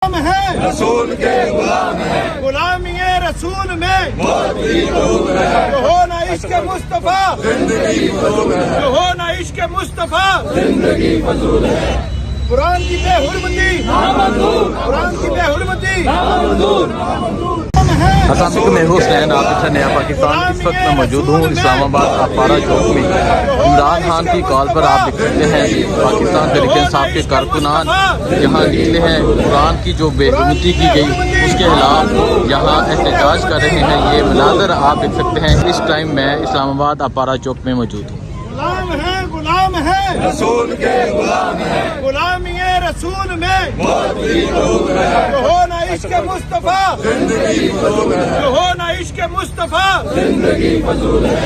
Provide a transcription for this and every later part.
है रसूल के गुलाम है, गुलामी रसूल में जो हो ना इश्क मुस्तफा जिंदगी फजूल है, जो हो ना इश्क मुस्तफा जिंदगी फजूल है। कुरान की बेहुरमती कुरान की बेहुरमती है अस्सलाम मैं हुसैन आप नया पाकिस्तान इस वक्त मैं मौजूद हूँ इस्लामाबाद अपारा चौक में। इमरान खान की कॉल पर आप देख सकते हैं पाकिस्तान तहरीक इंसाफ के कारकुनान यहाँ निकले हैं। कुरान की जो बेहुरमती की गई उसके खिलाफ यहाँ एहतजाज कर रहे हैं। ये मनाजर आप देख सकते हैं। इस टाइम मैं इस्लामाबाद अपारा चौक में मौजूद हूँ। गुलाम है रसूल के गुलाम है, गुलामी रसूल में जो हो ना इश्क मुस्तफा जिंदगी फजूल है, जो हो ना इश्क मुस्तफा जिंदगी फजूल है।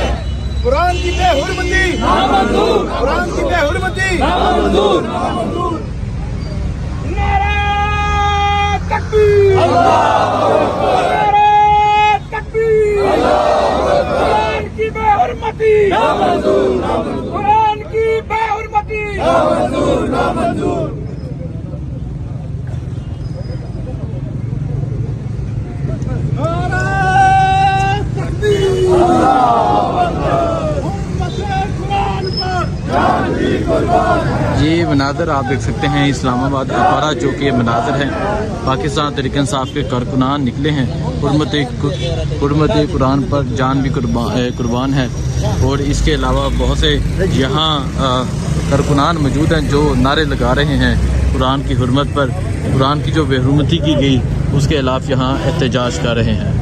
कुरान की बेहुरमती कुरान की बेहुरमती नारा तकबीर नारा तकबीर कुरान की बेहुरमती कुरान की बेहुरमती नारा तकबीर ये मनाजर आप देख सकते हैं इस्लामाबाद अपारा चौक के मनाजर हैं। पाकिस्तान तहरीक इंसाफ के कारकुनान निकले हैं। हुर्मत कुरान पर जान भी कुर्बान है। और इसके अलावा बहुत से यहाँ कारकुनान मौजूद हैं जो नारे लगा रहे हैं कुरान की हुर्मत पर। कुरान की जो बेहुरमती की गई उसके खिलाफ यहाँ एहतजाज कर रहे हैं।